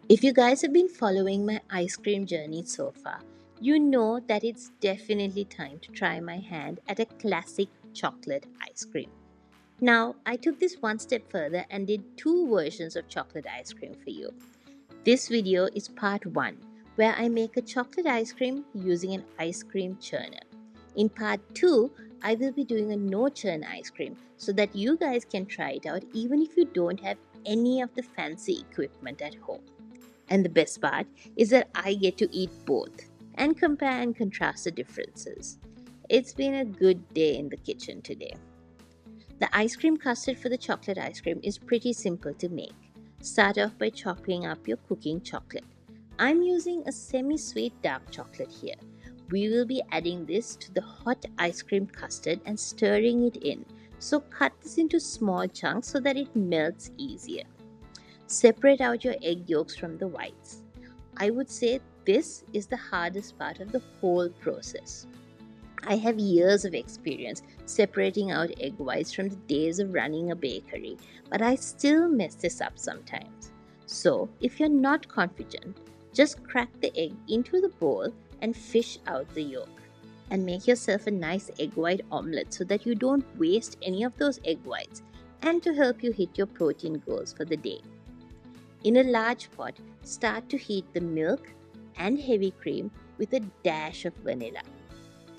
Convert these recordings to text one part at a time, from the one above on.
If you guys have been following my ice cream journey so far, you know that it's definitely time to try my hand at a classic chocolate ice cream. Now, I took this one step further and did two versions of chocolate ice cream for you. This video is part 1, where I make a chocolate ice cream using an ice cream churner. In part 2, I will be doing a no churn ice cream so that you guys can try it out even if you don't have any of the fancy equipment at home. And the best part is that I get to eat both and compare and contrast the differences. It's been a good day in the kitchen today. The ice cream custard for the chocolate ice cream is pretty simple to make. Start off by chopping up your cooking chocolate. I'm using a semi-sweet dark chocolate here. We will be adding this to the hot ice cream custard and stirring it in. So cut this into small chunks so that it melts easier. Separate out your egg yolks from the whites. I would say this is the hardest part of the whole process. I have years of experience separating out egg whites from the days of running a bakery, but I still mess this up sometimes. So, if you're not confident, just crack the egg into the bowl and fish out the yolk. And make yourself a nice egg white omelette so that you don't waste any of those egg whites and to help you hit your protein goals for the day. In a large pot, start to heat the milk and heavy cream with a dash of vanilla.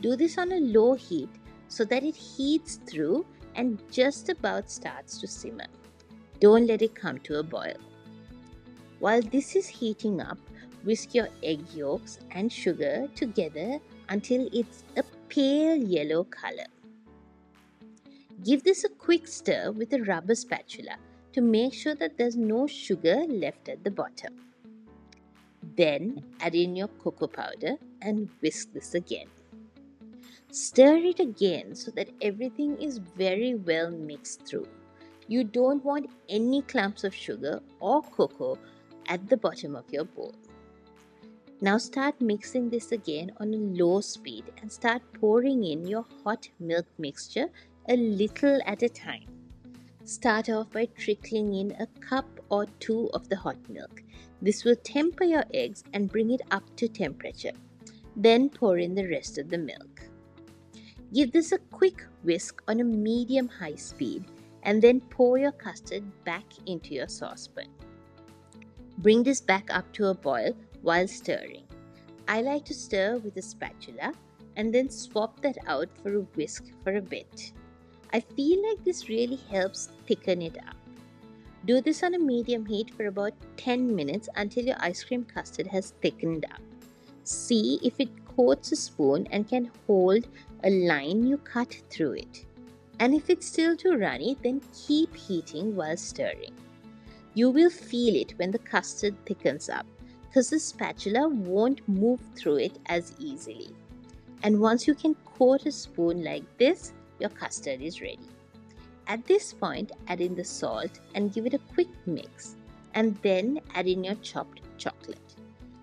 Do this on a low heat so that it heats through and just about starts to simmer. Don't let it come to a boil. While this is heating up, whisk your egg yolks and sugar together until it's a pale yellow color. Give this a quick stir with a rubber spatula to make sure that there's no sugar left at the bottom. Then add in your cocoa powder and whisk this again. Stir it again so that everything is very well mixed through. You don't want any clumps of sugar or cocoa at the bottom of your bowl. Now start mixing this again on a low speed and start pouring in your hot milk mixture a little at a time. Start off by trickling in a cup or 2 of the hot milk. This will temper your eggs and bring it up to temperature. Then pour in the rest of the milk. Give this a quick whisk on a medium-high speed and then pour your custard back into your saucepan. Bring this back up to a boil while stirring. I like to stir with a spatula and then swap that out for a whisk for a bit. I feel like this really helps thicken it up. Do this on a medium heat for about 10 minutes until your ice cream custard has thickened up. See if it coats a spoon and can hold a line you cut through it. And if it's still too runny, then keep heating while stirring. You will feel it when the custard thickens up because the spatula won't move through it as easily. And once you can coat a spoon like this, your custard is ready. At this point, add in the salt and give it a quick mix, and then add in your chopped chocolate.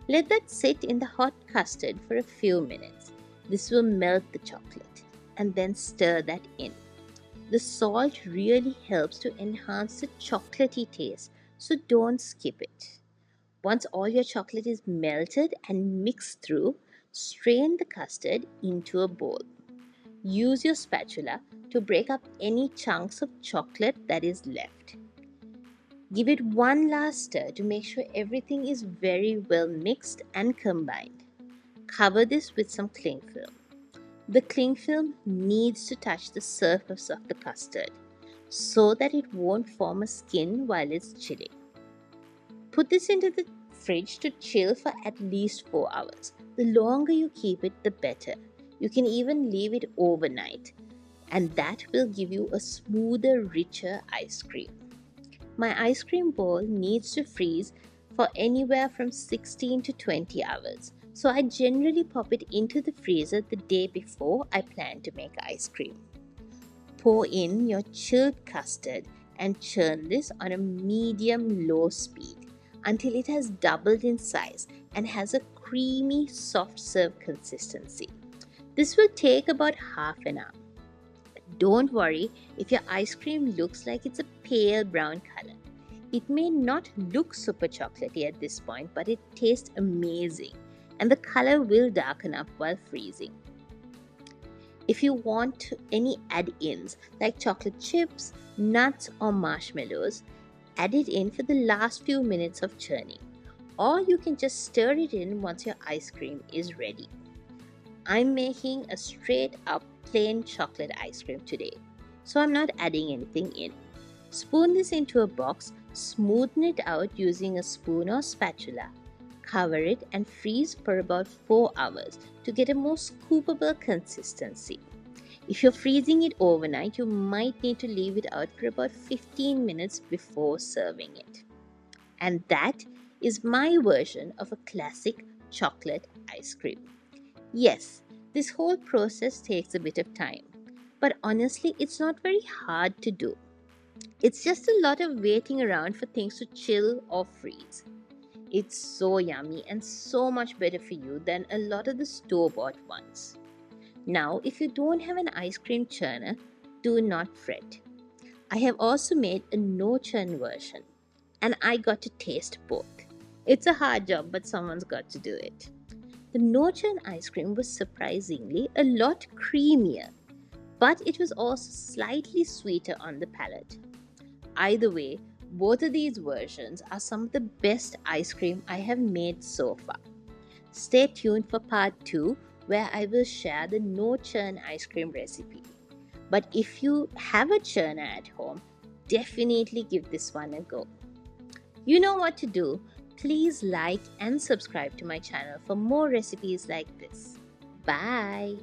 Let that sit in the hot custard for a few minutes. This will melt the chocolate, and then stir that in. The salt really helps to enhance the chocolatey taste, so don't skip it. Once all your chocolate is melted and mixed through, strain the custard into a bowl. Use your spatula to break up any chunks of chocolate that is left. Give it one last stir to make sure everything is very well mixed and combined. Cover this with some cling film. The cling film needs to touch the surface of the custard so that it won't form a skin while it's chilling. Put this into the fridge to chill for at least 4 hours. The longer you keep it, the better. You can even leave it overnight, and that will give you a smoother, richer ice cream. My ice cream bowl needs to freeze for anywhere from 16 to 20 hours, so I generally pop it into the freezer the day before I plan to make ice cream. Pour in your chilled custard and churn this on a medium-low speed until it has doubled in size and has a creamy, soft serve consistency. This will take about half an hour. Don't worry if your ice cream looks like it's a pale brown color. it may not look super chocolatey at this point, but it tastes amazing and the color will darken up while freezing. If you want any add-ins like chocolate chips, nuts or marshmallows, add it in for the last few minutes of churning, or you can just stir it in once your ice cream is ready. I'm making a straight up plain chocolate ice cream today, so I'm not adding anything in. Spoon this into a box, smoothen it out using a spoon or spatula, cover it and freeze for about 4 hours to get a more scoopable consistency. If you're freezing it overnight, you might need to leave it out for about 15 minutes before serving it. And that is my version of a classic chocolate ice cream. Yes, this whole process takes a bit of time, but honestly, it's not very hard to do. It's just a lot of waiting around for things to chill or freeze. It's so yummy and so much better for you than a lot of the store-bought ones. Now, if you don't have an ice cream churner, do not fret. I have also made a no-churn version, and I got to taste both. It's a hard job, but someone's got to do it. The no-churn ice cream was surprisingly a lot creamier, but it was also slightly sweeter on the palate. Either way, both of these versions are some of the best ice cream I have made so far. Stay tuned for part 2 where I will share the no churn ice cream recipe. But if you have a churner at home, definitely give this one a go. You know what to do. Please like and subscribe to my channel for more recipes like this. Bye!